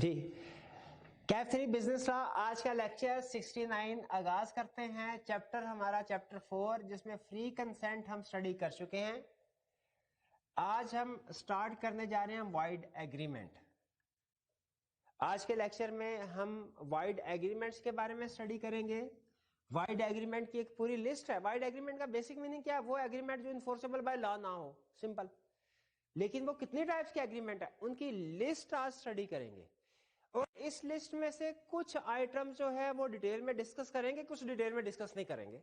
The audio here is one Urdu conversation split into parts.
جی کیف 3 بزنس لا آج کا لیکچر 69 آغاز کرتے ہیں. چیپٹر ہمارا چیپٹر 4 جس میں فری کنسنٹ ہم سٹڈی کر چکے ہیں. آج ہم سٹارٹ کرنے جا رہے ہیں وائڈ ایگریمنٹ. آج کے لیکچر میں ہم وائڈ ایگریمنٹس کے بارے میں سٹڈی کریں گے. وائڈ ایگریمنٹ کی ایک پوری لسٹ ہے. وائڈ ایگریمنٹ کا بیسک میننگ کیا ہے؟ وہ ایگریمنٹ جو انفورسیبل بائی لا نہ ہو، سمپل. لیکن وہ کتنی ٹائپس کے ایگریمنٹ ہے ان کی لسٹ آج سٹڈی کریں گے. اور اس لسٹ میں سے کچھ آئٹم جو ہے وہ ڈیٹیل میں ڈسکس کریں گے، کچھ ڈیٹیل میں ڈسکس نہیں کریں گے.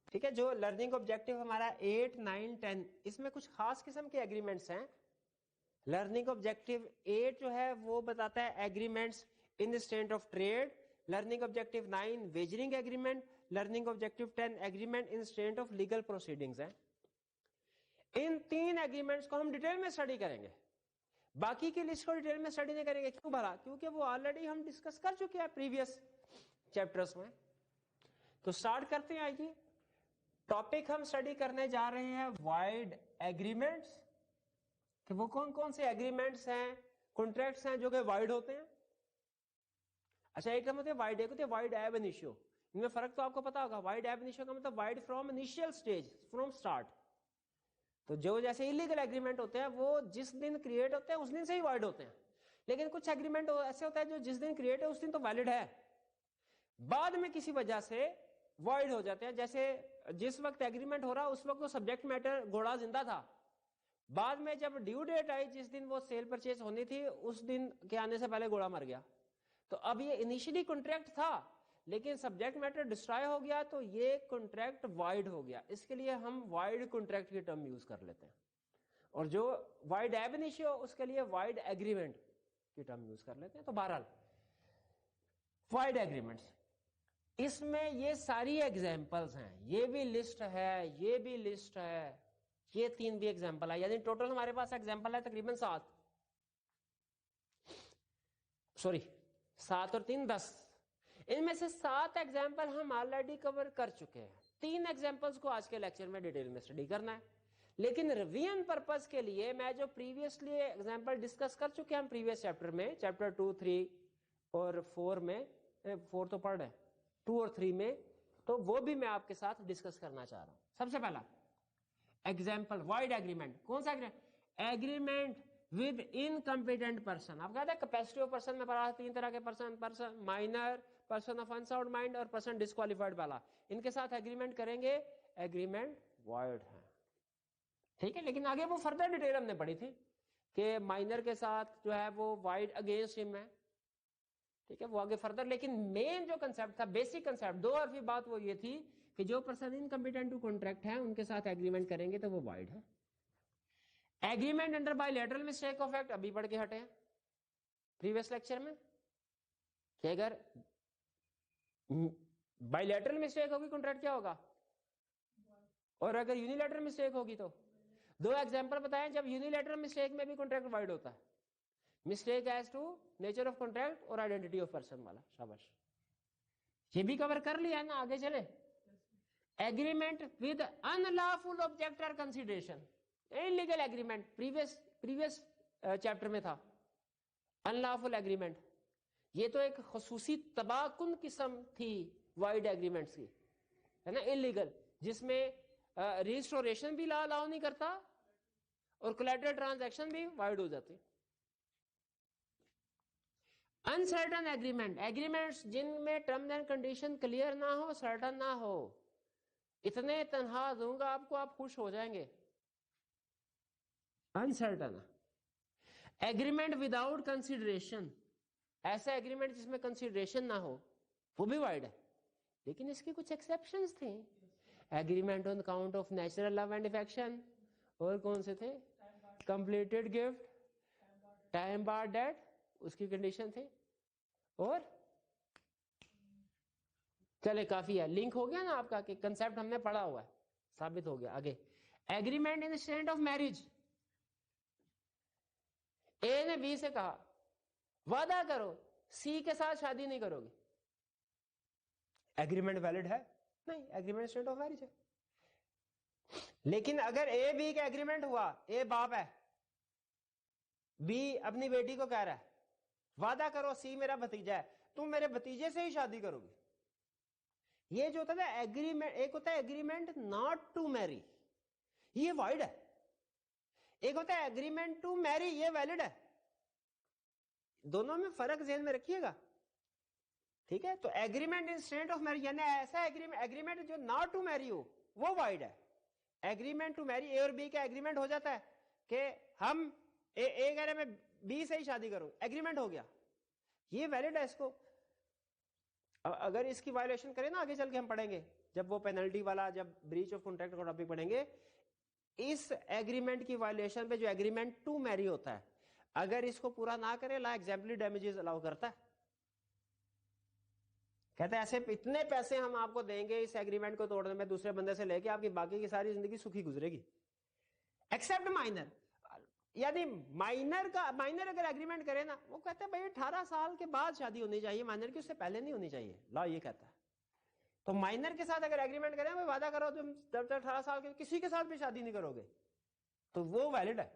ٹھیک ہے. جو لرننگ آبجیکٹو ہمارا 8 9 10 اس میں کچھ خاص قسم کے ایگریمنٹس ہیں. لرننگ آبجیکٹو 8 جو ہے وہ بتاتا ہے agreements in state of trade. Learning objective 9 wagering agreement. Learning objective 10 agreement in state of legal proceedings ہیں. ان تین ایگریمنٹس کو ہم ڈیٹیل میں اسٹڈی کریں گے. باقی کی لسٹ کو ڈیٹیل میں اسٹڈی نہیں کریں گے. کیوں بھلا؟ کیونکہ وہ آلریڈی ہم ڈسکس کر چکے ہیں پریویس چیپٹرز میں. تو سٹارٹ کرتے ہیں. آئیے ٹاپک ہم اسٹڈی کرنے جا رہے ہیں وائڈ ایگریمنٹس. کہ وہ کون کون سے ایگریمنٹس ہیں، کانٹریکٹس ہیں جو کہ وائڈ ہوتے ہیں. اچھا، ایک ہوتے ہیں وائڈ، ایک ہوتے ہیں وائڈ ایب انیشیو. ان میں فرق تو آپ کو پتا ہوگا. وائڈ ایب انیشیو کا مطلب void from initial stage, from start. تو جو جیسے انلیگل ایگریمنٹ ہوتے ہیں وہ جس دن کریٹ ہوتے ہیں اس دن سے ہی وائڈ ہوتے ہیں. لیکن کچھ ایگریمنٹ ایسے ہوتا ہے جو جس دن کریٹ ہے اس دن تو ویلڈ ہے، بعد میں کسی وجہ سے وائڈ ہو جاتے ہیں. جیسے جس وقت ایگریمنٹ ہو رہا اس وقت تو سبجیکٹ میٹر گھوڑا زندہ تھا. بعد میں جب ڈیو ڈیٹ آئی، جس دن وہ سیل پرچیز ہونی تھی اس دن کے آنے سے پہلے گھوڑا مر گیا. تو اب یہ انیشلی کانٹریکٹ تھا لیکن سبجیکٹ میٹر ڈسٹرائے ہو گیا تو یہ کانٹریکٹ وائڈ ہو گیا. اس کے لیے ہم وائڈ کانٹریکٹ کی ٹرم یوز کر لیتے ہیں. اور جو وائڈ ایب انیشیو اس کے لیے وائڈ ایگریمنٹ کی ٹرم یوز کر لیتے ہیں. تو بہرحال وائڈ ایگریمنٹس، اس میں یہ ساری ایگزامپلس ہیں. یہ بھی لسٹ ہے، یہ بھی لسٹ ہے، یہ تین بھی ایگزامپل ہے. یعنی ٹوٹل ہمارے پاس ایگزامپل ہے تقریباً 7 اور 3 10. ان میں سے 7 ایگزامپل ہم آلریڈی کور کر چکے ہیں. 3 ایگزامپلس کو آج کے لیکچر میں ڈیٹیل میں اسٹڈی کرنا ہے. لیکن ریویژن پرپز کے لیے میں جو پریویسلی ایگزامپل ڈسکس کر چکے ہیں ہم پریویس چیپٹر میں، چیپٹر 2 3 اور 4 میں، 4 تو پڑھ رہے 2 اور 3 میں، تو وہ بھی میں آپ کے ساتھ ڈسکس کرنا چاہ رہا ہوں. سب سے پہلا ایگزامپل وائڈ ایگریمنٹ. کون سا ایگریمنٹ ود انکمپیٹنٹ پرسن. آپ کہتے ہیں کیپیسٹی آف پرسن میں پڑھا 3 طرح کے person minor, person of unsound mind اور پرسن ڈسکوالیفائڈ والا. ان کے ساتھ ایگریمنٹ کریں گے، ایگریمنٹ وائڈ ہے. ٹھیک ہے. لیکن آگے وہ فردر ڈیٹیل ہم نے پڑھی تھی کہ مائنر کے ساتھ جو ہے وہ وائڈ اگینسٹ ہم ہے. ٹھیک ہے، وہ آگے فردر. لیکن مین جو کنسپٹ تھا، بیسک کنسپٹ، 2 حرفی بات وہ یہ تھی کہ جو پرسن انکمپیٹنٹ ٹو کانٹریکٹ ہے ان کے ساتھ ایگریمنٹ کریں گے تو وہ وائڈ ہے. Agreement under by lateral mistake of act ابھی پڑھ کے ہٹے ہیں پریویس لیکچر میں کہ اگر بائی لیٹرل مسٹیک ہوگی کانٹریکٹ کیا ہوگا، اور اگر یونیلیٹرل مسٹیک ہوگی تو 2 ایگزامپل بتائیں جب یونیلیٹرل مسٹیک میں بھی کانٹریکٹ وائڈ ہوتا ہے. Mistake as to nature of contract اور آئیڈینٹی آف پرسن والا. شاباش، یہ بھی کور کر لیا نا. آگے چلے. Agreement with unlawful object اور consideration. Illegal agreement previous chapter میں تھا ان لافل ایگریمنٹ. یہ تو ایک خصوصی تباہ کن قسم تھی وائڈ ایگریمنٹس کی، ہے نا. انلیگل جس میں رجسٹریشن بھی لا الاؤ نہیں کرتا اور کولیٹرل ٹرانزیکشن بھی وائڈ ہو جاتی. انسرٹن ایگریمنٹ، ایگریمنٹس جن میں ٹرمز اینڈ کنڈیشن کلیئر نہ ہو، سرٹن نہ ہو. اتنے تنہا دوں گا آپ کو، آپ خوش ہو جائیں گے. انسرٹن ایگریمنٹ وداؤٹ کنسیڈریشن، ایسا ایگریمنٹ جس میں کنسیڈریشن نہ ہو وہ بھی وائڈ ہے. لیکن اس کی کچھ ایکسیپشنز تھیں. Agreement on account of natural love and affection, اور کون سے تھے؟ Completed gift, time bar debt, اس کی کنڈیشن تھی. اور چلے کافی ہے، لنک ہو گیا نا آپ کا کہ کنسپٹ ہم نے پڑھا ہوا ہے، ثابت ہو گیا. آگے agreement in state of marriage. A نے بی سے کہا وعدہ کرو سی کے ساتھ شادی نہیں کرو گی. ایگریمنٹ ویلڈ ہے؟ نہیں، ایگریمنٹ اسٹیٹ آف میرج ہے. لیکن اگر اے بی کا ایگریمنٹ ہوا، اے باپ ہے، بی اپنی بیٹی کو کہہ رہا ہے وعدہ کرو سی میرا بھتیجا ہے، تم میرے بھتیجے سے ہی شادی کرو گی. یہ جو ہوتا ہے ایگریمنٹ، ایک ہوتا ہے ایگریمنٹ ناٹ ٹو میری، یہ وائڈ ہے. ایک ہوتا ہے ایگریمنٹ ٹو میری، یہ ویلڈ ہے. دونوں میں فرق ذہن میں رکھیے گا. ٹھیک ہے، تو ایگریمنٹ انسٹینٹ آف میری یعنی ایسا ایگریمنٹ جو ناٹ ٹو میری ہو وہ وائڈ ہے. ایگریمنٹ ٹو میری، اے اور بی کا ایگریمنٹ ہو جاتا ہے کہ ہم اے کہہ رہے میں بی سے ہی شادی کروں، ایگریمنٹ ہو گیا، یہ ویلڈ ہے. اس کو اگر اس کی وائلیشن کریں نا، آگے چل کے ہم پڑھیں گے جب وہ پینلٹی والا، جب بریچ آف کانٹریکٹ کا ٹاپک پڑھیں گے، اس ایگریمنٹ کی وائلیشن پہ جو ایگریمنٹ ٹو میری ہوتا ہے اگر اس کو پورا نہ کرے لا ایگزامپلی ڈیمیجز الاؤ کرتا ہے. کہتے ہیں ایسے اتنے پیسے ہم آپ کو دیں گے اس ایگریمنٹ کو توڑنے میں دوسرے بندے سے لے کے، آپ کی باقی کی ساری زندگی سکھی گزرے گی ایکسپٹ مائنر. یعنی مائنر اگر ایگریمنٹ کرے نا، وہ کہتے ہیں بھائی 18 سال کے بعد شادی ہونی چاہیے مائنر کی، اس سے پہلے نہیں ہونی چاہیے، لا یہ کہتا ہے. تو مائنر کے ساتھ اگر ایگریمنٹ کریں، وہ وعدہ کرو تم جب 18 سال کے کسی کے ساتھ بھی شادی نہیں کرو گے، تو وہ ویلڈ ہے.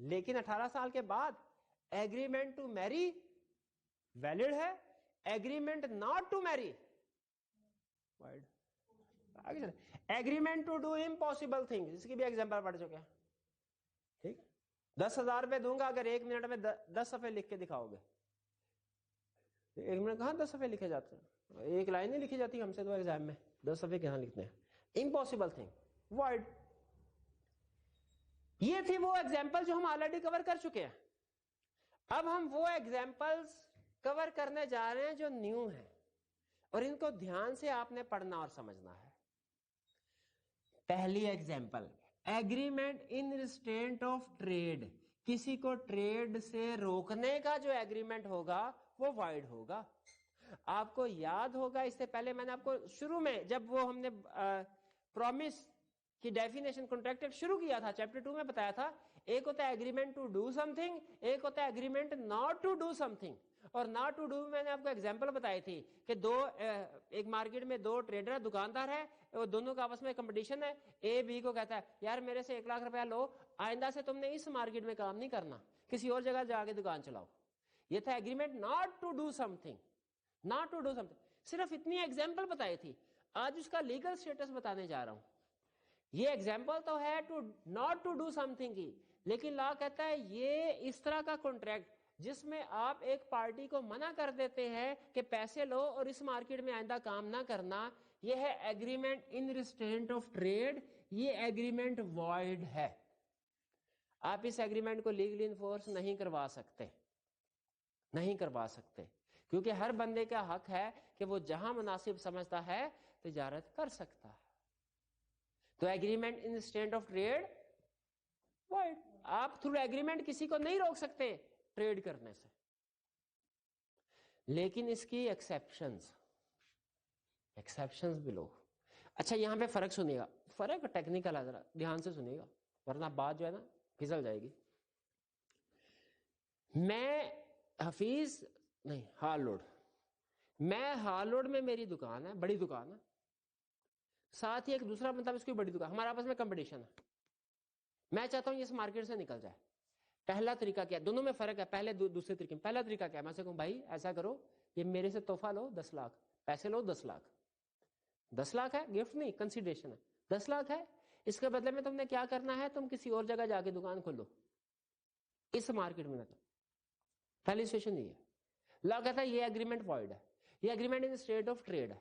لیکن 18 سال کے بعد ایگریمنٹ ٹو میری ویلڈ ہے، agreement not to marry void. Agreement to do impossible thing, اس کی بھی ایگزامپل پڑھ چکے ہیں. ٹھیک، 10,000 روپے دوں گا اگر 1 منٹ میں 10 صفحے لکھ کے دکھاؤ گے. 1 منٹ کہاں 10 صفحے لکھے جاتے ہیں، ایک لائن نہیں لکھی جاتی ہم سے تو ایگزام میں، 10 صفحے کہاں لکھتے ہیں. Impossible thing void. یہ تھی وہ ایگزامپل جو ہم آلریڈی کور کر چکے ہیں. اب ہم وہ ایگزامپلس کور کرنے جا رہے ہیں جو نیو ہیں، اور ان کو دھیان سے آپ نے پڑھنا اور سمجھنا ہے. پہلی example, agreement in restraint of trade. کسی کو ٹریڈ سے روکنے کا جو ایگریمنٹ ہوگا وہ وائڈ ہوگا. آپ کو یاد ہوگا اس سے پہلے میں نے آپ کو شروع میں جب وہ ہم نے پرومس کی ڈیفینیشن کانٹریکٹ شروع کیا تھا چیپٹر 2 میں بتایا تھا، ایک ہوتا ہے agreement to do something, ایک ہوتا ہے agreement not to do something. اور ناٹ ٹو ڈو میں نے آپ کو ایگزامپل بتائی تھی کہ ایک مارکیٹ میں 2 ٹریڈر دکاندار ہے، دونوں کا آپس میں کمپٹیشن ہے. اے بی کو کہتا ہے یار میرے سے 1 لاکھ روپیہ لو، آئندہ سے تم نے اس مارکیٹ میں کام نہیں کرنا، کسی اور جگہ جا کے دکان چلاؤ. یہ تھا agreement not to do something, not to do something. صرف اتنی ایگزامپل بتائی تھی، آج اس کا لیگل سٹیٹس بتانے جا رہا ہوں. یہ ایگزامپل تو ہے not to do something کی، لیکن لا کہتا ہے یہ اس طرح کا کانٹریکٹ جس میں آپ ایک پارٹی کو منع کر دیتے ہیں کہ پیسے لو اور اس مارکیٹ میں آئندہ کام نہ کرنا، یہ ہے agreement in restraint of trade. یہ ایگریمنٹ وائڈ ہے. آپ اس ایگریمنٹ کو لیگلی انفورس نہیں کروا سکتے، نہیں کروا سکتے، کیونکہ ہر بندے کا حق ہے کہ وہ جہاں مناسب سمجھتا ہے تجارت کر سکتا ہے. تو agreement in restraint of trade void. آپ تھرو ایگریمنٹ کسی کو نہیں روک سکتے ٹریڈ کرنے سے، لیکن اس کی ایکسیپشنز بھی لو. اچھا یہاں پہ فرق سنیے گا، فرق ٹیکنیکل ہے، ذرا دھیان سے سنیے گا ورنہ بات جو ہے نا پھسل جائے گی. میں حفیظ نہیں ہال لوڈ، میں ہال لوڈ میں میری دکان ہے، بڑی دکان ہے، ساتھ ہی ایک دوسرا بندہ اس کی بڑی دکان، ہمارے آپس میں کمپٹیشن ہے. میں چاہتا ہوں یہ اس مارکیٹ سے نکل جائے. پہلا طریقہ کیا، دونوں میں فرق ہے، پہلے دوسرے طریقے میں. پہلا طریقہ کیا، میں سے کہوں بھائی ایسا کرو یہ میرے سے تحفہ لو 10 لاکھ، پیسے لو 10 لاکھ. 10 لاکھ ہے، گفٹ نہیں کنسیڈریشن ہے، 10 لاکھ ہے. اس کے بدلے میں تم نے کیا کرنا ہے، تم کسی اور جگہ جا کے دکان کھولو، اس مارکیٹ میں نہ. پہلی سچویشن یہ ہے. لا کہتا ہے یہ ایگریمنٹ وائڈ ہے، یہ agreement in state of trade ہے.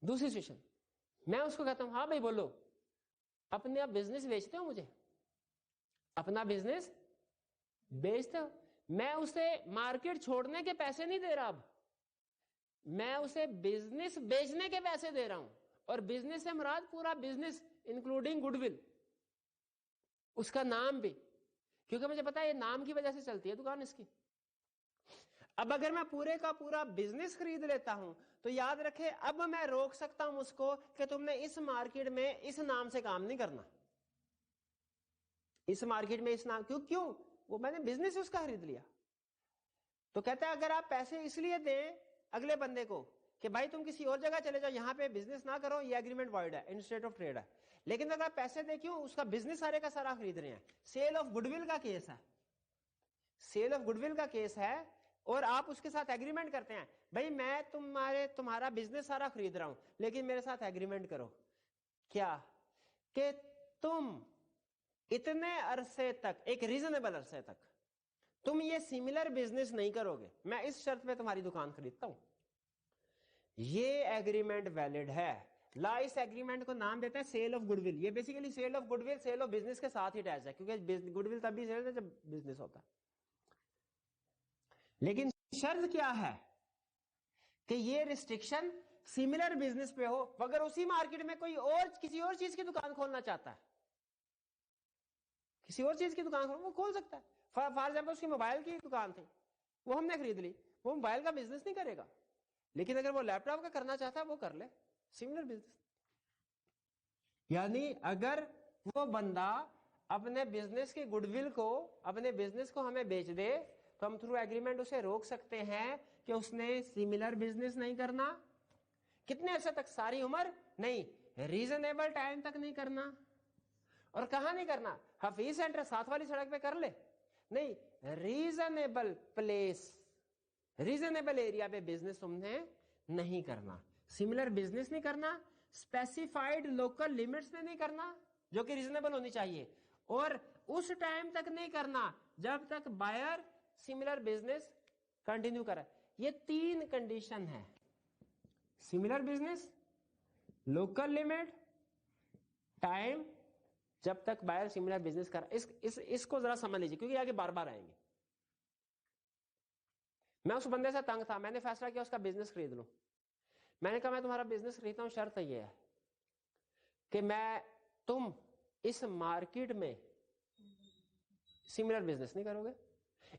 دوسری سچویشن، میں اس کو کہتا ہوں ہاں بھائی بولو، اپنے آپ بزنس بیچتے ہو، مجھے اپنا بزنس بیچتے ہو، میں اسے مارکیٹ چھوڑنے کے پیسے نہیں دے رہا، اب میں اسے بزنس بیچنے کے پیسے دے رہا ہوں. اور بزنس سے مراد پورا بزنس انکلوڈنگ گڈ ول، اس کا نام بھی، کیونکہ مجھے پتا ہے یہ نام کی وجہ سے چلتی ہے دکان اس کی. اب اگر میں پورے کا پورا بزنس خرید لیتا ہوں تو یاد رکھے اب میں روک سکتا ہوں اس کو کہ تم نے اس مارکیٹ میں اس نام سے کام نہیں کرنا، اس مارکیٹ میں اس نام کیوں وہ میں نے بزنس اس کا خرید لیا. تو کہتا ہے اگر آپ پیسے اس لیے دیں اگلے بندے کو کہ بھائی تم کسی اور جگہ چلے جاؤ، یہاں پہ بزنس نہ کرو، یہ ایگریمنٹ وائڈ ہے، ان اسٹیٹ آف ٹریڈ ہے. لیکن اگر آپ پیسے دے کیوں، اس کا بزنس سارے کا سارا خرید رہے ہیں. سیل آف گڈ ول کا کیس ہے، سیل آف گڈ ول کا کیس ہے اور آپ اس کے ساتھ ایگریمنٹ کرتے ہیں، بھائی میں تمہارا بزنس سارا خرید رہا ہوں لیکن میرے ساتھ ایگریمنٹ کرو کیا کہ تم اتنے عرصے تک، ایک ریزنیبل عرصے تک تم یہ سیملر بزنس نہیں کرو گے، میں اس شرط پہ تمہاری دکان خریدتا ہوں. یہ ایگریمنٹ ویلڈ ہے. لا اس ایگریمنٹ کو نام دیتا ہے سیل آف گڈ ول. یہ basically sale of goodwill sale of business کے ساتھ ہی اٹیچ ہے، کیونکہ گڈ ول تب بھی سیل ہے جب بزنس ہوتا ہے. لیکن شرط کیا ہے کہ یہ ریسٹرکشن سیملر بزنس پہ ہو. اگر اسی مارکیٹ میں کوئی اور کسی اور چیز کی دکان کھولنا چاہتا ہے، کسی اور چیز کی دکان وہ کھول سکتا ہے. فار ایگزامپل اس کی موبائل کی دکان تھی، وہ ہم نے خرید لی، وہ موبائل کا بزنس نہیں کرے گا، لیکن اگر وہ لیپ ٹاپ کا کرنا چاہتا ہے وہ کر لے، سملر بزنس. یعنی اگر وہ بندہ اپنے بزنس کی گڈ ول کو، اپنے بزنس کو ہمیں بیچ دے تو ہم تھرو ایگریمنٹ اسے روک سکتے ہیں کہ اس نے سملر بزنس نہیں کرنا. کتنے عرصے تک؟ ساری عمر نہیں، ریزنیبل ٹائم تک نہیں کرنا. اور کہاں نہیں کرنا؟ حفیظ سینٹر ساتھ والی سڑک پہ کر لے، نہیں، ریزنیبل پلیس، ریزنیبل ایریا پہ بزنس تم نے نہیں کرنا. سملر بزنس نہیں کرنا، اسپیسیفائڈ لوکل لمٹس میں نہیں کرنا جو کہ ریزنیبل ہونی چاہیے، اور اس ٹائم تک نہیں کرنا جب تک بائر سملر بزنس کنٹینیو کرے. یہ 3 کنڈیشن ہے: similar business, local limit, time جب تک بائر سملر بزنس کر. اس کو ذرا سمجھ لیجیے کیونکہ آگے بار بار آئیں گے. میں اس بندے سے تنگ تھا، میں نے فیصلہ کیا اس کا بزنس خرید لوں. میں نے کہا میں تمہارا بزنس خریدتا ہوں، شرط یہ ہے کہ تم اس مارکیٹ میں سملر بزنس نہیں کرو گے.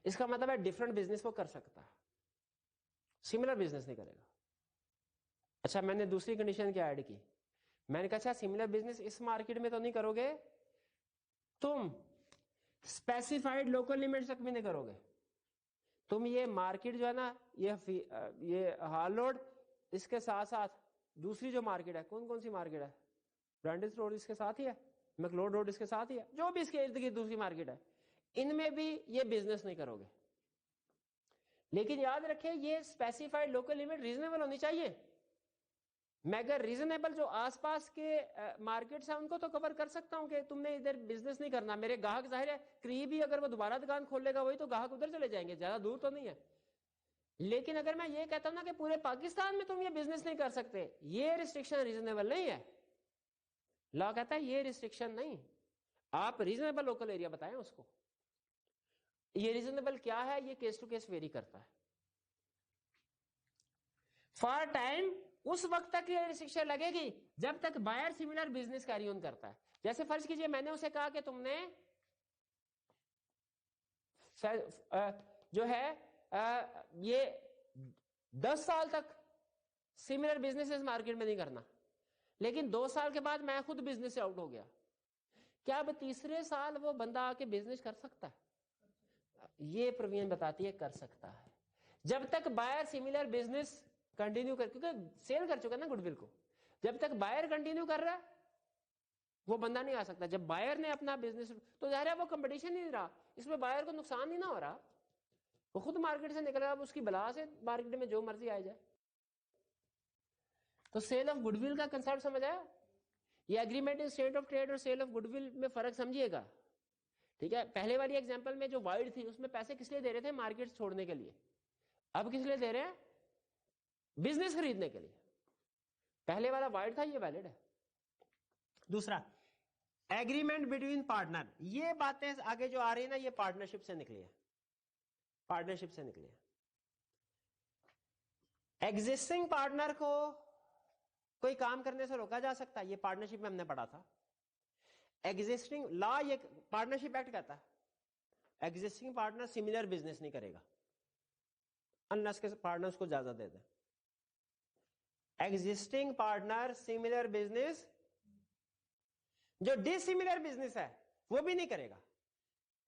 اس کا مطلب ہے ڈفرنٹ بزنس وہ کر سکتا ہے، سملر بزنس نہیں کرے گا. اچھا، میں نے دوسری کنڈیشن کیا ایڈ کی؟ میں نے کہا اچھا سملر بزنس اس مارکیٹ میں تو نہیں کرو گے، تم اسپیسیفائڈ لوکل لمٹ تک بھی نہیں کرو گے. تم یہ مارکیٹ جو ہے نا، یہ ہال روڈ، اس کے ساتھ ساتھ دوسری جو مارکیٹ ہے، کون سی مارکیٹ ہے؟ برانڈس روڈ اس کے ساتھ ہی ہے، میکلوڈ روڈ اس کے ساتھ ہی ہے، جو بھی اس کے ارد گرد دوسری مارکیٹ ہے، ان میں بھی یہ بزنس نہیں کرو گے. لیکن یاد رکھیں یہ اسپیسیفائڈ لوکل لمٹ ریزنیبل ہونی چاہیے. میں اگر ریزنیبل جو آس پاس کے مارکیٹس ہیں ان کو تو کور کر سکتا ہوں کہ تم نے ادھر بزنس نہیں کرنا. میرے گاہک ظاہر ہے قریب ہی اگر وہ دوبارہ دکان کھول لے گا وہی تو گاہک ادھر چلے جائیں گے، زیادہ دور تو نہیں ہے. لیکن اگر میں یہ کہتا ہوں نا کہ پورے پاکستان میں تم یہ بزنس نہیں کر سکتے، یہ ریسٹرکشن ریزنیبل نہیں ہے. لا کہتا ہے یہ ریسٹرکشن نہیں، آپ ریزنیبل لوکل ایریا بتائیں اس کو. یہ ریزنیبل کیا ہے؟ یہ کیس ٹو کیس ویری کرتا ہے. فار ٹائم اس وقت تک یہ ریسٹرکشن لگے گی جب تک buyer similar business carry on کرتا ہے. جیسے فرض کیجئے میں نے اسے کہا کہ تم نے جو ہے یہ 10 سال تک سملر بزنس اس مارکیٹ میں نہیں کرنا، لیکن 2 سال کے بعد میں خود بزنس سے آؤٹ ہو گیا. کیا اب تیسرے سال وہ بندہ آ کے بزنس کر سکتا ہے؟ یہ پروین بتاتی ہے کر سکتا ہے، جب تک بائر سملر بزنس کنٹینیو کر، کیونکہ سیل کر چکا نا گڈ ول کو. جب تک بائر کنٹینیو کر رہا ہے وہ بندہ نہیں آ سکتا. جب بائر نے اپنا بزنس، تو ظاہر ہے وہ کمپٹیشن نہیں رہا، اس میں بائر کو نقصان نہیں نہ ہو رہا، وہ خود مارکیٹ سے نکل رہا، اب اس کی بلا سے مارکیٹ میں جو مرضی آئے جائے. تو سیل آف گڈ ول کا کنسپٹ سمجھ آیا؟ یہ ایگریمنٹ اسٹیٹ آف ٹریڈ اور سیل آف گڈ ول میں فرق سمجھیے گا. ٹھیک ہے، پہلے والی ایگزامپل میں جو وائڈ تھی اس میں پیسے کس لیے دے رہے تھے؟ مارکیٹ چھوڑنے کے لیے. اب کس لیے دے رہے ہیں؟ بزنس خریدنے کے لیے. پہلے والا وائڈ تھا، یہ ویلڈ ہے. دوسرا ایگریمنٹ بٹوین پارٹنر. یہ باتیں آگے جو آ رہی ہیں نا یہ پارٹنرشپ سے نکلی ہے، پارٹنرشپ سے نکلی ہے. ایگزسٹنگ پارٹنر کو کوئی کام کرنے سے روکا جا سکتا ہے، یہ پارٹنرشپ میں ہم نے پڑھا تھا. ایگزسٹنگ لا یہ پارٹنرشپ ایکٹ کہتا ہے ایگزسٹنگ پارٹنر سملر بزنس نہیں کرے گا انلیس کے پارٹنر کو اجازت دے دیں. ایگزسٹنگ پارٹنر سملر بزنس، جو ڈس سملر بزنس ہے وہ بھی نہیں کرے گا.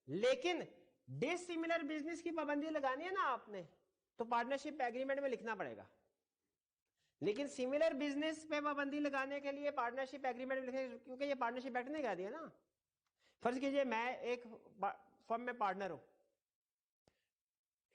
لیکن ڈس سملر بزنس کی پابندی لگانی ہے نا آپ نے، تو پارٹنرشپ ایگریمنٹ میں لکھنا پڑے گا. لیکن سملر بزنس پہ پابندی لگانے کے لیے پارٹنرشپ ایگریمنٹ میں لکھیں، کیونکہ یہ پارٹنرشپ ایکٹ نے کہہ دیا نا. فرض کیجئے میں ایک فرم میں پارٹنر ہوں،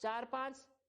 4-5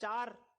4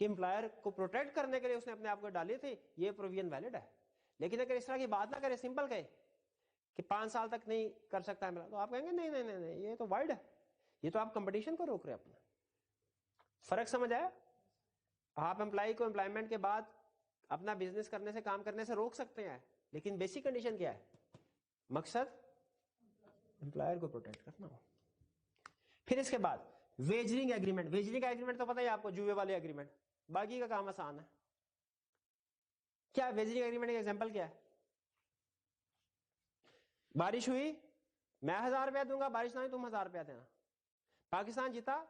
کہ امپلائر کو پروٹیکٹ کرنے کے لیے اس نے اپنے آپ کو ڈالی تھی، یہ پروویژن ویلڈ ہے. لیکن اگر اس طرح کی بات نہ کرے، سمپل کہے کہ 5 سال تک نہیں کر سکتا ہے، تو آپ کہیں گے نہیں نہیں نہیں یہ تو وائڈ ہے، یہ تو آپ کمپٹیشن کو روک رہے اپنا. فرق سمجھ آیا؟ آپ امپلائی کو امپلائمنٹ کے بعد اپنا بزنس کرنے سے، کام کرنے سے روک سکتے ہیں، لیکن بیسک کنڈیشن کیا ہے؟ مقصد امپلائر کو پروٹیکٹ کرنا ہو. پھر اس کے بعد ویجرنگ ایگریمنٹ. ویجرنگ ایگریمنٹ تو پتہ ہی آپ کو، جوئے والے ایگریمنٹ، باقی کا کام آسان ہے. کیا ویجرنگ ایگریمنٹ کا ایگزامپل کیا ہے؟ بارش ہوئی، میں 1000 روپیہ دوں گا، بارش نہ ہوئی تم 1000 روپیہ دینا. پاکستان جیتا،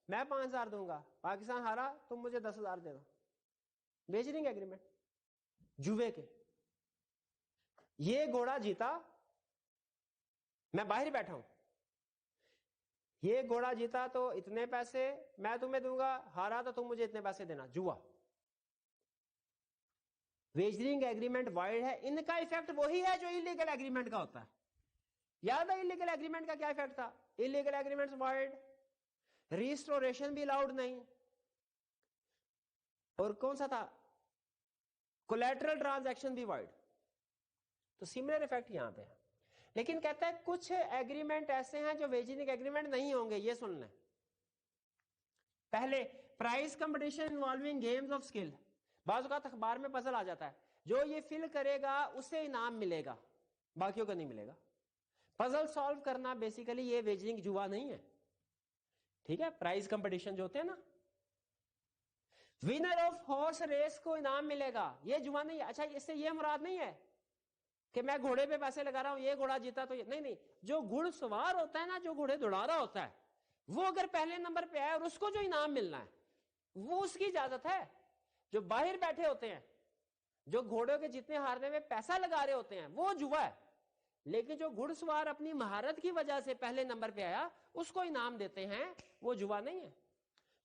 میں 5000 دوں گا، پاکستان ہارا تم مجھے 10,000 دے دو. ویجرنگ ایگریمنٹ جوئے کے. یہ گھوڑا جیتا، میں باہر بیٹھا ہوں، یہ گھوڑا جیتا تو اتنے پیسے میں تمہیں دوں گا، ہارا تو تم مجھے اتنے پیسے دینا. جوا. ویجرنگ ایگریمنٹ وائڈ ہے. ان کا ایفیکٹ وہی ہے جو انلیگل ایگریمنٹ کا ہوتا ہے. یاد ہے انلیگل ایگریمنٹ کا کیا ایفیکٹ تھا؟ انلیگل ایگریمنٹ وائڈ، ریسٹوریشن بھی الاؤڈ نہیں، اور کون سا تھا؟ کولیٹرل ٹرانزیکشن بھی وائڈ. تو سملر ایفیکٹ یہاں پہ ہے. لیکن کہتا ہے کچھ ایگریمنٹ ایسے ہیں جو ویجرنگ ایگریمنٹ نہیں ہوں گے. یہ سن لیں. پہلے prize competition involving games of skill. بعض اوقات اخبار میں پزل آ جاتا ہے، جو یہ فل کرے گا اسے انعام ملے گا، باقیوں کو نہیں ملے گا. پزل سالو کرنا بیسیکلی یہ ویجرنگ جوا نہیں ہے. ٹھیک ہے، پرائز کمپٹیشن جو ہوتے ہیں نا، ونر آف ہارس ریس کو انعام ملے گا، یہ جوا نہیں ہے. اچھا اس سے یہ مراد نہیں ہے کہ میں گھوڑے پہ پیسے لگا رہا ہوں، یہ گھوڑا جیتا تو یہ نہیں. نہیں، جو گھڑ سوار ہوتا ہے نا، جو گھوڑے دوڑا رہا ہوتا ہے، وہ اگر پہلے نمبر پہ آئے اور اس کو جو انعام ملنا ہے وہ اس کی اجازت ہے. جو باہر بیٹھے ہوتے ہیں، جو گھوڑوں کے جتنے ہارنے میں پیسہ لگا رہے ہوتے ہیں، وہ جوا ہے. لیکن جو گھڑ سوار اپنی مہارت کی وجہ سے پہلے نمبر پہ آیا، اس کو انعام دیتے ہیں، وہ جوا نہیں ہے.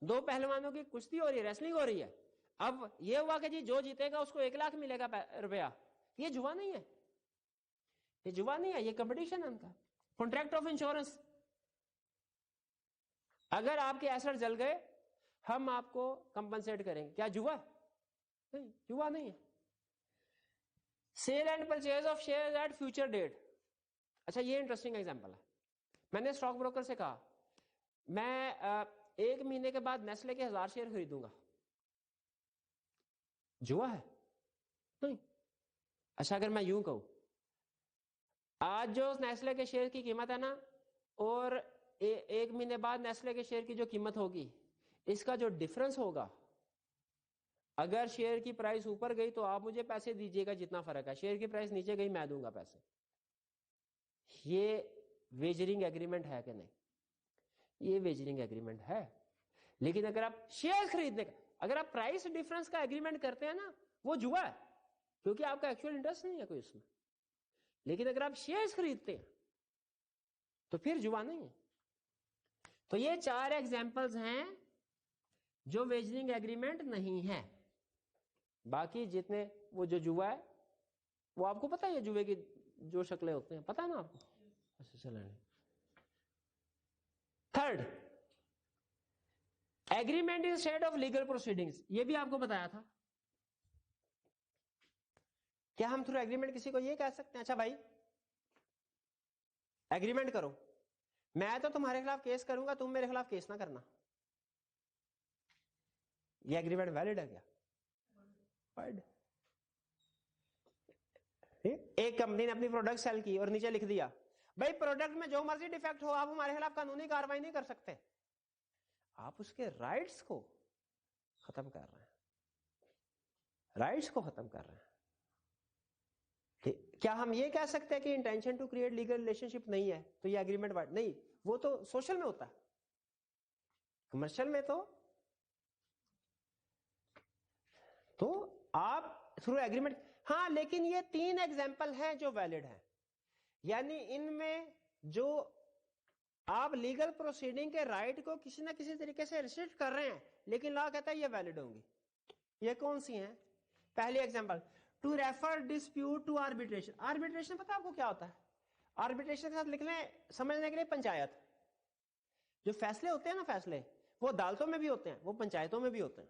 دو پہلوانوں کی کشتی ہو رہی ہے، ریسلنگ ہو رہی ہے، اب یہ ہوا کہ جی جو جیتے گا اس کو 1,00,000 ملے گا روپیہ. یہ جوا نہیں ہے، یہ جوا نہیں ہے، یہ کمپٹیشن ہے ان کا. Contract of insurance. اگر آپ کے ایسٹ جل گئے، ہم آپ کو کمپنسیٹ کریں گے. کیا جوا؟ نہیں، جوا نہیں ہے. Sale and purchase of share at future date. اچھا یہ انٹرسٹنگ ایگزامپل ہے. میں نے اسٹاک بروکر سے کہا میں 1 مہینے کے بعد نیسلے کے 1000 شیئر خریدوں گا. جوا ہے؟ نہیں. اچھا اگر میں یوں کہوں آج جو نیسلے کے شیئر کی قیمت ہے نا، اور 1 مہینے بعد نیسلے کے شیئر کی جو قیمت ہوگی، اس کا جو ڈفرنس ہوگا، اگر شیئر کی پرائس اوپر گئی تو آپ مجھے پیسے دیجیے گا جتنا فرق ہے، شیئر کی پرائس نیچے گئی میں دوں گا پیسے. یہ ویجرنگ ایگریمنٹ ہے کہ نہیں؟ یہ ویجرنگ ایگریمنٹ ہے. لیکن اگر آپ شیئر خریدنے کا، اگر آپ پرائس ڈفرنس کا ایگریمنٹ کرتے ہیں نا، وہ جوا ہے، کیونکہ آپ کا ایکچوئل انٹرسٹ نہیں ہے کوئی اس میں. لیکن اگر آپ شیئرز خریدتے ہیں تو پھر جوا نہیں ہے. تو یہ 4 ایگزامپلز ہیں جو ویجرنگ ایگریمنٹ نہیں ہے. باقی جتنے وہ جو جوا ہے، وہ آپ کو پتا ہے جوے کی جو شکلیں ہوتے ہیں، پتا ہے نا آپ کو. اچھا چلیں. Third, agreement instead of legal proceedings. یہ بھی آپ کو بتایا تھا. کیا ہم تھرو ایگریمنٹ کسی کو یہ کہہ سکتے ہیں اچھا بھائی ایگریمنٹ کرو، میں تو تمہارے خلاف کیس کروں گا، تم میرے خلاف کیس نہ کرنا. یہ ایگریمنٹ ویلڈ ہے کیا؟ ویلڈ. ایک کمپنی نے اپنی پروڈکٹ سیل کی اور نیچے لکھ دیا بھائی پروڈکٹ میں جو مرضی ڈیفیکٹ ہو آپ ہمارے خلاف قانونی کارروائی نہیں کر سکتے. آپ اس کے رائٹس کو ختم کر رہے ہیں، رائٹس کو ختم کر رہے ہیں. کیا ہم یہ کہہ سکتے ہیں کہ intention to create legal relationship نہیں ہے تو یہ ایگریمنٹ وائڈ نہیں؟ وہ تو سوشل میں ہوتا ہے، کمرشل میں تو آپ تھرو ایگریمنٹ. ہاں لیکن یہ 3 ایگزامپل ہیں جو ویلڈ ہیں، یعنی ان میں جو آپ لیگل پروسیڈنگ کے رائٹ کو کسی نہ کسی طریقے سے ریسٹرکٹ کر رہے ہیں، لیکن لا کہتا ہے یہ ویلڈ ہوں گی. یہ کون سی ہیں؟ پہلی example, to refer dispute to arbitration. Arbitration پتا آپ کو کیا ہوتا ہے؟ آربیٹریشن کے ساتھ لکھ لیں سمجھنے کے لیے پنچایت. جو فیصلے ہوتے ہیں نا، فیصلے وہ عدالتوں میں بھی ہوتے ہیں، وہ پنچایتوں میں بھی ہوتے ہیں.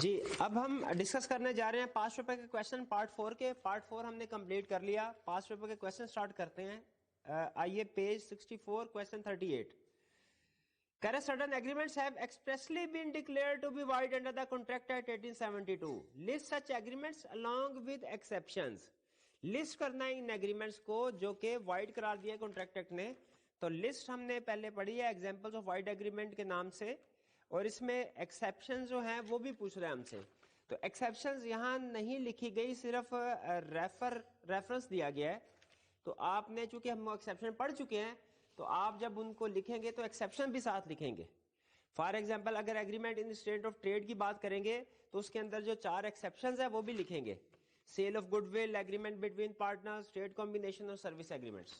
جی اب ہم ڈسکس کرنے جا رہے ہیں 5 پیپر کے کویشچن پارٹ 4 کے. پارٹ 4 ہم نے کمپلیٹ کر لیا. 5 پیپر کے کویشچن سٹارٹ کرتے ہیں. آئیے page 64 question 38. Certain agreements have expressly been declared to be void under the Contract Act 1872. List such agreements along with exceptions. List کرنا ہے ان ایگریمنٹس کو جو کہ وائڈ قرار دیا ہے کانٹریکٹ ایکٹ نے. تو لسٹ ہم نے پہلے پڑھی ہے ایگزامپلس آف وائڈ ایگریمنٹ کے نام سے, اور اس میں ایکسیپشن جو ہیں وہ بھی پوچھ رہے ہیں ہم سے. تو ایکسیپشنز یہاں نہیں لکھی گئی, صرف ریفرنس دیا گیا ہے. تو آپ نے چونکہ ہم ایکسیپشن پڑھ چکے ہیں تو آپ جب ان کو لکھیں گے تو ایکسیپشن بھی ساتھ لکھیں گے. فار ایگزامپل اگر agreement in state of trade کی بات کریں گے تو اس کے اندر جو 4 ایکسیپشنز ہیں وہ بھی لکھیں گے. Sale of goodwill, agreement between partners, trade combination اور سروس ایگریمنٹس.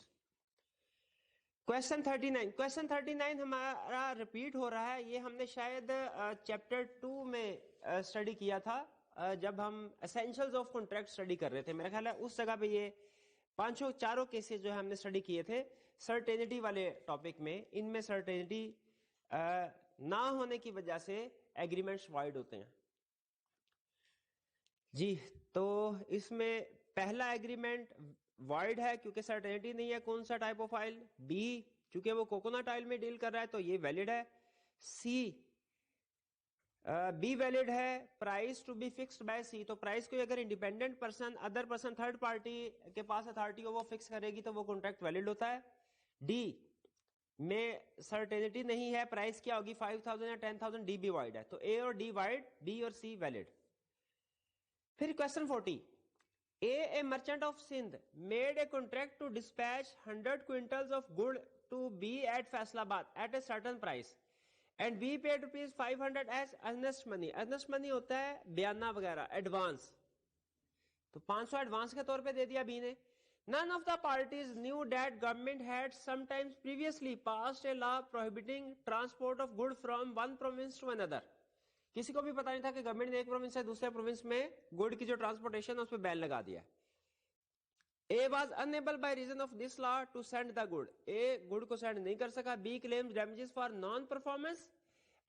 کویشچن 39. کویشچن 39 ہمارا ریپیٹ ہو رہا ہے. یہ ہم نے شاید چیپٹر 2 میں اسٹڈی کیا تھا جب ہم اسینشلز آف کانٹریکٹ اسٹڈی کر رہے تھے. میرا خیال ہے اس جگہ پہ یہ 4 کیسز جو ہم نے اسٹڈی کیے تھے سرٹینٹی والے ٹاپک میں. ان میں سرٹینٹی نہ ہونے کی وجہ سے ایگریمنٹس وائڈ ہوتے ہیں. جی تو اس میں پہلا ایگریمنٹ وائڈ ہے کیونکہ سرٹینٹی نہیں ہے. کون سا ٹائپ آف آئل؟ بی, چونکہ وہ کوکونٹ آئل میں ڈیل کر رہا ہے تو یہ ویلڈ ہے. سی, بی ویلڈ ہے. Price to be fixed by C, تو پرائز کو اگر independent person, other person, third party کے پاس اتھارٹی ہو وہ فکس کرے گی تو وہ کانٹریکٹ ویلڈ ہوتا ہے. ڈی میں سرٹینٹی نہیں ہے, پرائز کیا ہوگی 5000 یا 10000, ڈی بھی وائڈ ہے. تو اے اور ڈی وائڈ, بی اور سی ویلڈ. پھر question 40. A merchant of Sindh made a contract to dispatch 100 quintals of good to B at Faisalabad at a certain price and B paid rupees 500 as earnest money. earnest money ہوتا ہے بیانہ وغیرہ, ایڈوانس. تو 500 ایڈوانس کے طور پہ دے دیا بی نے. None of the parties knew that government had sometimes previously passed a law prohibiting transport of good from one province to another. کسی کو بھی پتا نہیں تھا کہ گورنمنٹ نے ایک پروونس سے دوسرے پروونس میں گڈ کی جو ٹرانسپورٹیشن ہے اس پہ بین لگا دیا. A was unable by reason of this law to send the good. A good کو سینڈ نہیں کر سکا. B claims damages for non performance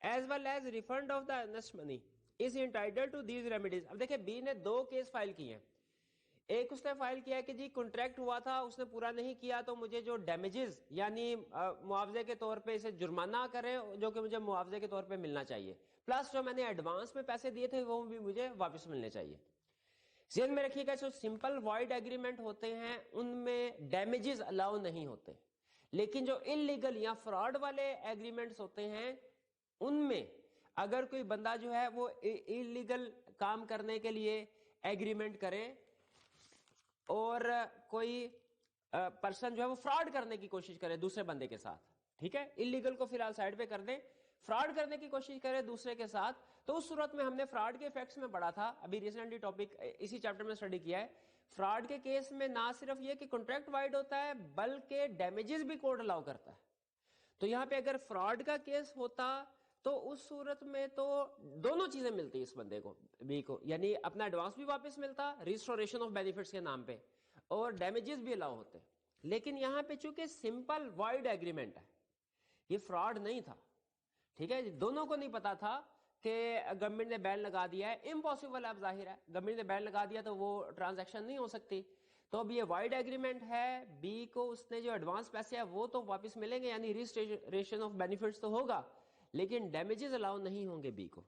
as well as refund of the earnest money is entitled to these remedies. اب دیکھیں B نے 2 کیس فائل کیے ہیں. ایک اس نے فائل کیا کہ جی کنٹریکٹ ہوا تھا, اس نے پورا نہیں کیا تو مجھے جو ڈیمیجز یعنی معاوضے کے طور پہ اسے جرمانہ کرے جو کہ مجھے معاوضے کے طور پہ ملنا چاہیے, پلس جو میں نے ایڈوانس میں پیسے دیے تھے وہ بھی مجھے واپس ملنے چاہیے. ذہن میں رکھیے گا جو سمپل وائڈ ایگریمنٹ ہوتے ہیں ان میں ڈیمیجز الاؤ نہیں ہوتے, لیکن جو انلیگل یا فراڈ والے ایگریمنٹس ہوتے ہیں ان میں اگر کوئی بندہ جو ہے وہ انلیگل کام کرنے کے لیے ایگریمنٹ کرے اور کوئی پرسن جو ہے وہ فراڈ کرنے کی کوشش کرے دوسرے بندے کے ساتھ, ٹھیک ہے, انلیگل کو فی الحال سائڈ پہ کر دیں, فراڈ کرنے کی کوشش کرے دوسرے کے ساتھ, تو اس صورت میں ہم نے فراڈ کے ایفیکٹس میں پڑھا تھا, ابھی ریسنٹلی ٹاپک اسی چیپٹر میں اسٹڈی کیا ہے. فراڈ کے کیس میں نہ صرف یہ کہ کانٹریکٹ وائڈ ہوتا ہے بلکہ ڈیمیجز بھی کورٹ الاؤ کرتا ہے. تو یہاں پہ اگر فراڈ کا کیس ہوتا تو اس صورت میں تو دونوں چیزیں ملتی اس بندے کو, بی کو, یعنی اپنا ایڈوانس بھی واپس ملتا ریسٹوریشن آف بینیفٹس کے نام پہ, اور ڈیمیجز بھی الاؤ ہوتے. لیکن یہاں پہ چونکہ سمپل وائڈ ایگریمنٹ ہے, یہ فراڈ نہیں تھا, ٹھیک ہے, دونوں کو نہیں پتا تھا کہ گورنمنٹ نے بین لگا دیا ہے, امپاسبل ہے, اب ظاہر ہے گورنمنٹ نے بین لگا دیا تو وہ ٹرانزیکشن نہیں ہو سکتی. تو اب یہ وائڈ ایگریمنٹ ہے, بی کو اس نے جو ایڈوانس پیسے ہیں وہ تو واپس ملیں گے یعنی ریسٹوریشن آف بینیفٹس تو ہوگا, لیکن ڈیمیجز الاؤ نہیں ہوں گے بی کو.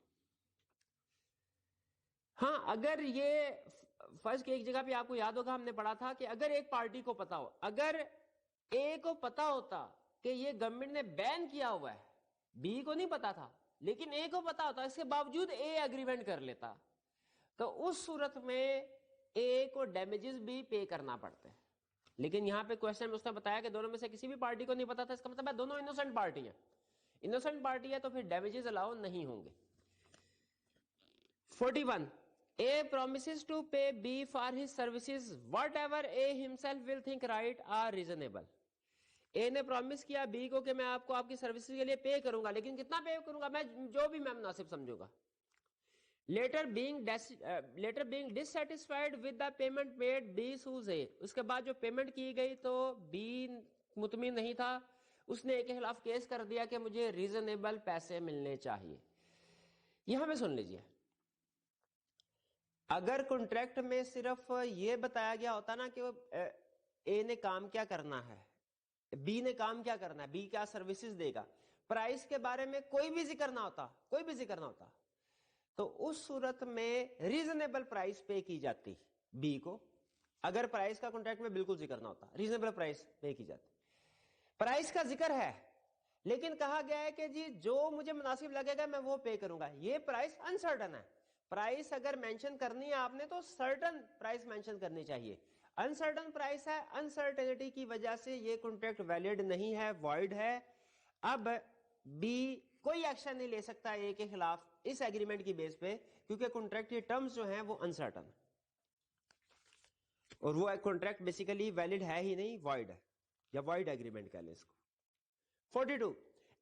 ہاں اگر یہ فرض کی ایک جگہ پہ آپ کو یاد ہوگا ہم نے پڑھا تھا کہ اگر ایک پارٹی کو پتا ہو, اگر اے کو پتا ہوتا کہ یہ گورنمنٹ نے بین کیا ہوا ہے, بی کو نہیں پتا تھا لیکن اے کو پتا ہوتا, اس کے باوجود اے ایگریمنٹ کر لیتا, تو اس صورت میں اے کو ڈیمیجز بھی پے کرنا پڑتے ہیں. لیکن یہاں پہ کوشچن میں اس نے بتایا کہ دونوں میں سے کسی بھی پارٹی کو نہیں پتا تھا, اس کا مطلب ہے دونوں انوسنٹ پارٹی ہیں. انوسنٹ پارٹی ہے تو پھر ڈیمیجز الاؤ نہیں ہوں گے. 41. A promises to pay B for his services whatever A himself will think right or reasonable. A نے پرومس کیا B کو کہ میں آپ کو آپ کی سروسز کے لیے پے کروں گا, لیکن کتنا پے کروں گا, میں جو بھی میں مناسب سمجھوں گا. Later being dissatisfied with the payment made, B sues A. اس کے بعد جو پیمنٹ کی گئی تو B مطمئن نہیں تھا, اس نے A کے خلاف کیس کر دیا کہ مجھے ریزنیبل پیسے ملنے چاہیے. یہاں پہ سن لیجئے, اگر کانٹریکٹ میں صرف یہ بتایا گیا ہوتا نا کہ اے نے کام کیا کرنا ہے, بی نے کام کیا کرنا ہے, بی کیا سروسز دے گا, پرائس کے بارے میں کوئی بھی ذکر نہ ہوتا, تو اس صورت میں ریزنیبل پرائس پے کی جاتی بی کو. اگر پرائس کا کانٹریکٹ میں بالکل ذکر نہ ہوتا, ریزنیبل پرائس پے کی جاتی. پرائس کا ذکر ہے لیکن کہا گیا ہے کہ جی جو مجھے مناسب لگے گا میں وہ پے کروں گا. یہ پرائس انسرٹن ہے. پرائس اگر مینشن کرنی ہے آپ نے تو سرٹن پرائس مینشن کرنی چاہیے. انسرٹن پرائس ہے, انسرٹنٹی کی وجہ سے یہ کانٹریکٹ ویلڈ نہیں ہے, وائڈ ہے. اب بی کوئی ایکشن نہیں لے سکتا اے کے خلاف اس ایگریمنٹ کی بیس پہ, کیونکہ کانٹریکٹ کی ٹرمز جو ہیں وہ انسرٹن, اور وہ کانٹریکٹ بیسیکلی ویلڈ ہے ہی نہیں, وائڈ ہے, یا وائڈ ایگریمنٹ کہہ لیں اس کو. 42.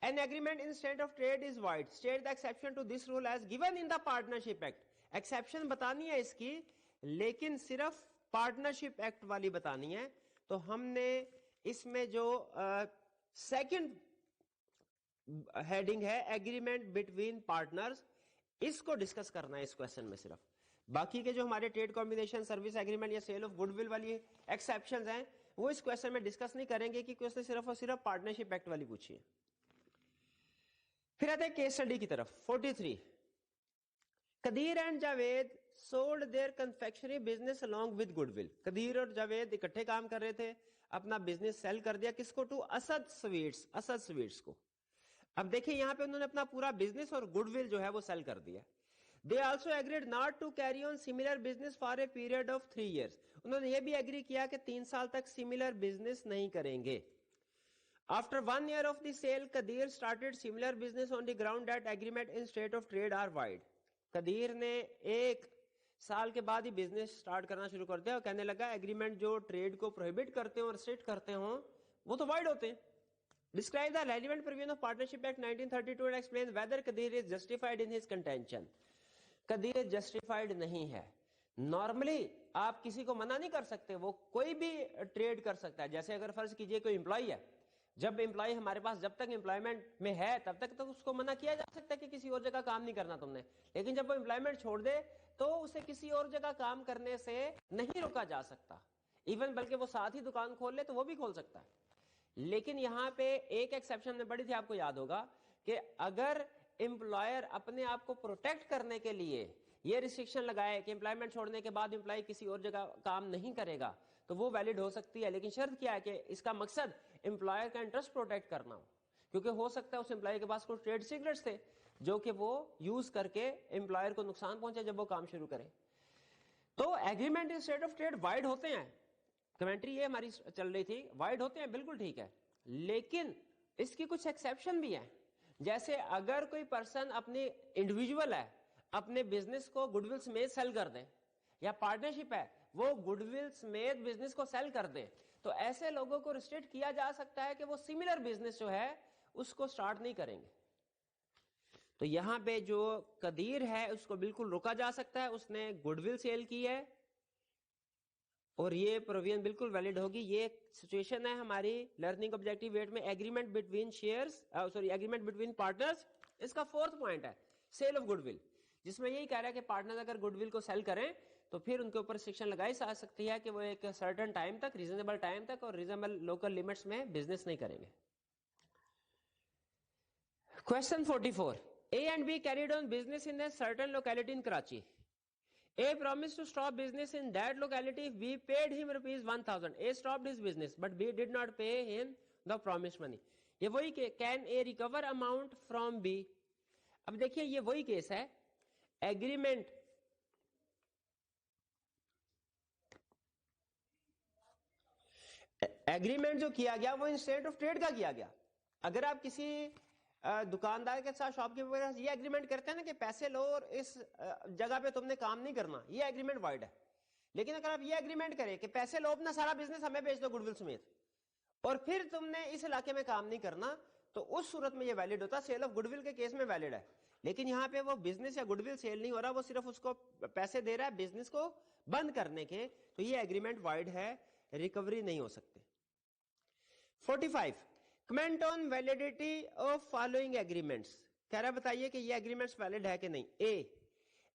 An agreement in state of trade is void. State the exception to this rule as given in the Partnership Act. Exception بتانی ہے اس کی, لیکن صرف پارٹنرشپ ایکٹ والی بتانی ہے. تو ہم نے اس میں جو سیکنڈ ہیڈنگ ہے ایگریمنٹ بٹوین پارٹنرز, اس کو ڈسکس کرنا ہے اس کوشچن میں صرف. باقی کے جو ہمارے ٹریڈ کمبینیشن, سروس ایگریمنٹ یا سیل آف گڈ ول والی ایکسیپشنز ہیں وہ اس کوشچن میں ڈسکس نہیں کریں گے, کیونکہ اس نے صرف اور صرف پارٹنرشپ ایکٹ والی پوچھی ہے. پھر آتے ہیں کیس اسٹڈی کی طرف. 43. Qadeer and Javed sold their confectionery business along with goodwill. Qadeer اور جاوید اکٹھے کام کر رہے تھے, اپنا بزنس سیل کر دیا کس کو, ٹو اسد سویٹس کو. اب دیکھیں یہاں پہ انہوں نے اپنا پورا بزنس اور گڈ ول جو ہے وہ سیل کر دیا. They also agreed not to carry on similar business for a period of 3 years. انہوں نے یہ بھی ایگری کیا کہ 3 سال تک سملر بزنس نہیں کریں گے. After 1 year of the sale, Qadir started similar business on the ground that agreement in state of trade are void. قدیر نے 1 سال کے بعد ہی بزنس سٹارٹ کرنا شروع کر دیا اور کہنے لگا ایگریمنٹ جو ٹریڈ کو پروہیبٹ کرتے ہیں اور ریسٹرکٹ کرتے ہوں وہ تو وائڈ ہوتے ہیں. Describe the relevant provision of Partnership Act 1932 and explain whether Qadir is justified in his contention. Qadeer justified نہیں ہے. نارملی آپ کسی کو منع نہیں کر سکتے, وہ کوئی بھی ٹریڈ کر سکتا ہے. جیسے اگر فرض کیجئے کوئی امپلائی ہے, جب امپلائی ہمارے پاس جب تک امپلائمنٹ میں ہے تب تک تو اس کو منع کیا جا سکتا ہے کہ کسی اور جگہ کام نہیں کرنا تم نے, لیکن جب وہ امپلائمنٹ چھوڑ دے تو اسے کسی اور جگہ کام کرنے سے نہیں روکا جا سکتا. ایون بلکہ وہ ساتھ ہی دکان کھول لے تو وہ بھی کھول سکتا ہے. لیکن یہاں پہ ایک ایکسیپشن میں پڑھی تھی, آپ کو یاد ہوگا کہ اگر امپلائر اپنے آپ کو پروٹیکٹ کرنے کے لیے یہ ریسٹرکشن لگائے کہ امپلائمنٹ چھوڑنے کے بعد امپلائی کسی اور جگہ کام نہیں کرے گا تو وہ ویلڈ ہو سکتی ہے. لیکن شرط کیا ہے کہ اس کا مقصد امپلائر کا انٹرسٹ پروٹیکٹ کرنا ہو, کیونکہ ہو سکتا ہے اس امپلائی کے پاس کوئی ٹریڈ سیکرٹس تھے جو کہ وہ یوز کر کے امپلائر کو نقصان پہنچے جب وہ کام شروع کرے. تو agreement in state of trade void ہوتے ہیں, کمنٹری یہ ہماری چل رہی تھی, وائڈ ہوتے ہیں بالکل ٹھیک ہے, لیکن اس کی کچھ ایکسیپشن بھی ہیں. جیسے اگر کوئی پرسن اپنی انڈیویجول ہے, اپنے بزنس کو گڈ ول سمیت سیل کر دیں, یا پارٹنرشپ ہے وہ گڈ ول سمیت بزنس کو سیل کر دیں, تو ایسے لوگوں کو ریسٹرکٹ کیا جا سکتا ہے کہ وہ سملر بزنس جو ہے اس کو سٹارٹ نہیں کریں گے. تو یہاں پہ جو قدیر ہے اس کو بالکل روکا جا سکتا ہے, اس نے گڈ ول سیل کی ہے اور یہ پروویژن بالکل ویلڈ ہوگی. یہ سچویشن ہے ہماری لرننگ آبجیکٹیو 8 میں, agreement between shares agreement between partners. اس کا 4تھ پوائنٹ ہے سیل آف گڈ ول, جس میں یہی کہہ رہا ہے کہ پارٹنرز اگر گڈ ول کو سیل کریں تو پھر ان کے اوپر ریسٹرکشن لگائی جا سکتی ہے کہ وہ ایک سرٹن ٹائم تک, ریزنیبل ٹائم تک اور ریزنیبل لوکل لمٹس میں بزنس نہیں کریں گے. Question 44. A and B carried on business in a certain locality in Karachi. A promised to stop business in that locality if B paid him rupees 1000. A stopped his business but B did not pay him the promised money. یہ وہی کہ can A recover amount from B. اب دیکھیے یہ وہی کیس ہے, ایگریمنٹ جو کیا گیا وہ ان اسٹیٹ آف ٹریڈ کا کیا گیا. اگر آپ کسی دکاندار کے ساتھ شاپ کیپر یہ ایگریمنٹ کرتے ہیں نا کہ پیسے لو اور اس جگہ پہ تم نے کام نہیں کرنا, یہ ایگریمنٹ وائڈ ہے. لیکن اگر آپ یہ ایگریمنٹ کریں کہ پیسے لو اپنا سارا بزنس ہمیں بیچ دو گڈ ول سمیت اور پھر تم نے اس علاقے میں کام نہیں کرنا, تو اس صورت میں یہ ویلڈ ہوتا. سیل آف گڈ ول کے کیس میں ویلڈ ہے, لیکن یہاں پہ وہ بزنس یا گڈ ول سیل نہیں ہو رہا, وہ صرف اس کو پیسے دے رہا ہے بزنس کو بند کرنے کے, تو یہ ایگریمنٹ وائڈ ہے, ریکوری نہیں ہو سکتے. 45. Comment on validity of following agreements. کہہ رہا بتائیے کہ یہ agreements valid ہے کہ نہیں. A.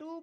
2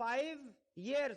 5 years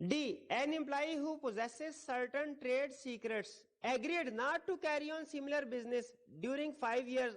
D. An employee who possesses certain trade secrets agreed not to carry on similar business during 5 years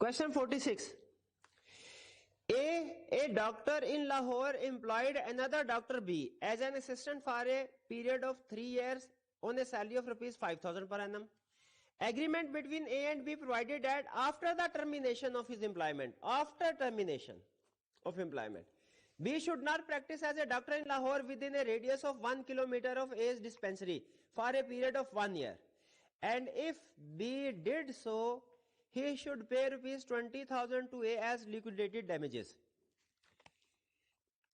Question 46. A doctor in Lahore employed another doctor B as an assistant for a period of 3 years on a salary of rupees 5,000 per annum. Agreement between A and B provided that after the termination of his employment, B should not practice as a doctor in Lahore within a radius of 1 kilometer of A's dispensary for a period of 1 year. And if B did so, he should pay rupees 20,000 to A as liquidated damages.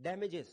damages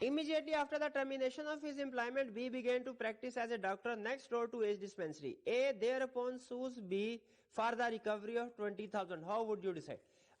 Immediately after the termination of his employment, B began to practice as a doctor next door to A's dispensary. A thereupon sues B for the recovery of 20,000. How would you decide?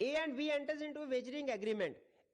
A and B enters into wagering agreement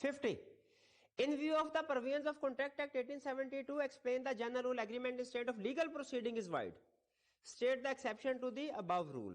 50 In view of the provisions of Contract Act 1872, explain the general rule agreement in state of legal proceeding is void. State the exception to the above rule.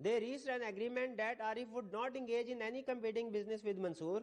They reached an agreement that Arif would not engage in any competing business with Mansoor।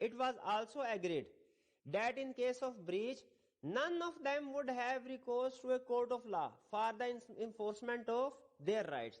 It was also agreed that in case of breach, none of them would have recourse to a court of law for the enforcement of their rights।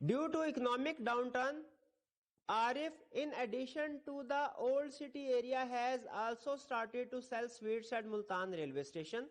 due to economic downturn, Arif in addition to the old city area has also started to sell sweets at Multan railway station।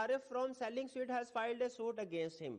Arif from selling sweet has filed a suit against him।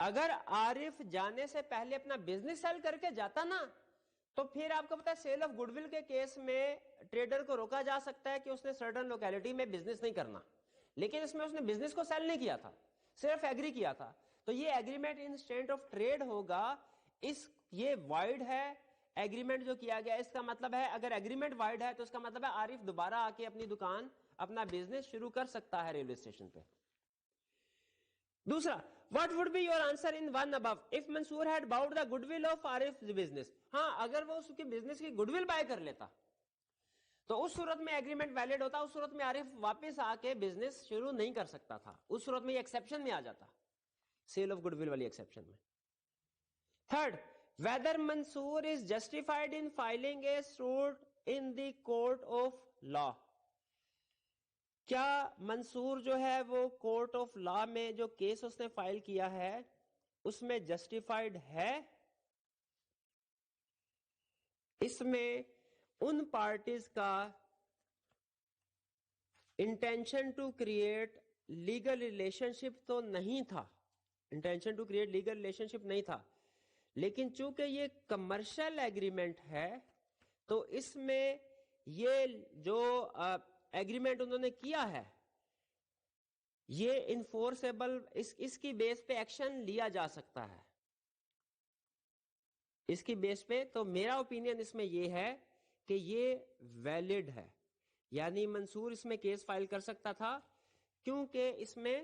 اگر عارف جانے سے پہلے اپنا بزنس سیل کر کے جاتا نا تو پھر آپ کو پتا ہے سیل آف گڈ ول کے کیس میں ٹریڈر کو روکا جا سکتا ہے کہ اس نے سرٹن لوکیلٹی میں بزنس نہیں کرنا، لیکن اس میں اس نے بزنس کو سیل نہیں کیا تھا، صرف ایگری کیا تھا، تو یہ agreement in restraint of trade ہوگا. یہ وائڈ ہے ایگریمنٹ جو کیا گیا، اس کا مطلب ہے اگر ایگریمنٹ وائڈ ہے تو اس کا مطلب ہے عارف دوبارہ آ کے اپنی دکان اپنا بزنس شروع کر سکتا ہے ریلوے اسٹیشن پہ. دوسرا what would be your answer in one above if Mansoor had bought the goodwill of Arif's business. ہاں اگر وہ اس کے بزنس کی گڈ ول بائی کر لیتا تو اس صورت میں ایگریمنٹ ویلڈ ہوتا، اس صورت میں عارف واپس آ کے بزنس شروع نہیں کر سکتا تھا، اس صورت میں یہ ایکسیپشن میں آ جاتا، سیل آف گڈ ول والی ایکسیپشن میں. Third whether Mansoor is justified in filing a suit in the court of law. کیا منصور جو ہے وہ کورٹ آف لا میں جو کیس اس نے فائل کیا ہے اس میں جسٹیفائڈ ہے؟ اس میں ان پارٹیز کا intention to create legal relationship تو نہیں تھا، intention to create legal relationship نہیں تھا، لیکن چونکہ یہ کمرشل ایگریمنٹ ہے تو اس میں یہ جو ایگریمنٹ انہوں نے کیا ہے یہ انفورسیبل، اس کی بیس پہ ایکشن لیا جا سکتا ہے، اس کی بیس پہ. تو میرا اوپینین اس میں یہ ہے کہ یہ ویلڈ ہے، یعنی منصور اس میں کیس فائل کر سکتا تھا کیونکہ اس میں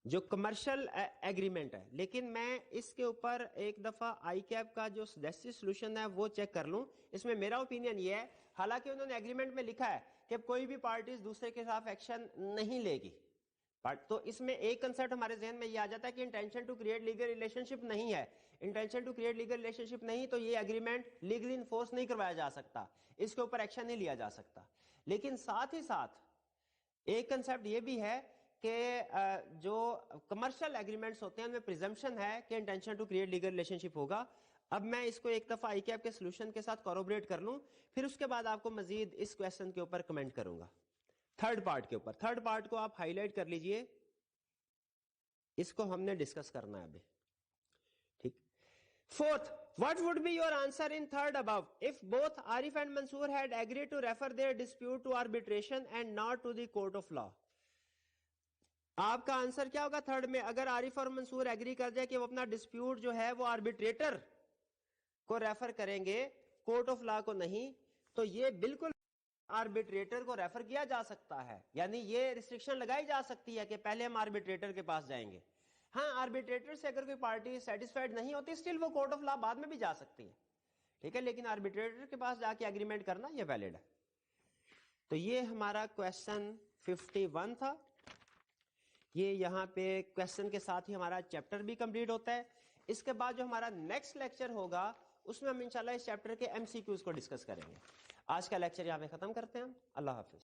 جو کمرشل ایگریمنٹ ہے. لیکن میں اس کے اوپر ایک دفعہ آئی کیپ کا جو سجیسٹڈ سولوشن ہے وہ چیک کر لوں. اس میں میرا اوپینین یہ ہے، حالانکہ انہوں نے ایگریمنٹ میں لکھا ہے کہ کوئی بھی پارٹیز دوسرے کے خلاف ایکشن نہیں لے گی، تو اس میں ایک کنسپٹ ہمارے ذہن میں یہ آ جاتا ہے کہ intention to create legal relationship نہیں ہے. Intention to create legal relationship نہیں تو یہ ایگریمنٹ لیگلی انفورس نہیں کروایا جا سکتا، اس کے اوپر ایکشن نہیں لیا جا سکتا. لیکن ساتھ ہی ساتھ ایک کنسپٹ یہ بھی ہے کہ جو کمرشل ایگریمنٹس ہوتے ہیں ان میں پریزمپشن ہے کہ intention to create legal relationship ہوگا. اب میں اس کو ایک دفعہ آئی کیپ کے سولوشن کے ساتھ کوریبریٹ کر لوں، پھر اس کے بعد آپ کو مزید اس کویسچن کے اوپر کمنٹ کروں گا. تھرڈ پارٹ کے اوپر، تھرڈ پارٹ کو آپ ہائی لائٹ کر لیجئے، اس کو ہم نے ڈسکس کرنا ہے ابھی. ٹھیک. Fourth, what would be your answer in third above if both Arif and Mansoor had agreed to refer their dispute to arbitration and not to the court of law? آپ کا آنسر کیا ہوگا تھرڈ میں؟ اگر عارف اور منصور ایگری کر جائے کہ وہ اپنا ڈسپیوٹ جو ہے وہ آربیٹریٹر کو ریفر کریں گے، کورٹ آف لا کو نہیں، تو یہ بالکل آربیٹریٹر کو ریفر کیا جا سکتا ہے، یعنی یہ ریسٹرکشن لگائی جا سکتی ہے کہ پہلے ہم آربیٹریٹر کے پاس جائیں گے. ہاں آربیٹریٹر سے اگر کوئی پارٹی سیٹسفائیڈ نہیں ہوتی اسٹل وہ کورٹ آف لا بعد میں بھی جا سکتی ہے، ٹھیک ہے، لیکن آربیٹریٹر کے پاس جا کے ایگریمنٹ کرنا یہ ویلڈ ہے. تو یہ ہمارا کویسچن 51 تھا. یہ یہاں پہ کویسچن کے ساتھ ہی ہمارا چیپٹر بھی کمپلیٹ ہوتا ہے. اس کے بعد جو ہمارا نیکسٹ لیکچر ہوگا اس میں ہم انشاءاللہ اس چیپٹر کے ایم سی کیوز کو ڈسکس کریں گے. آج کا لیکچر یہاں پہ ختم کرتے ہیں. اللہ حافظ.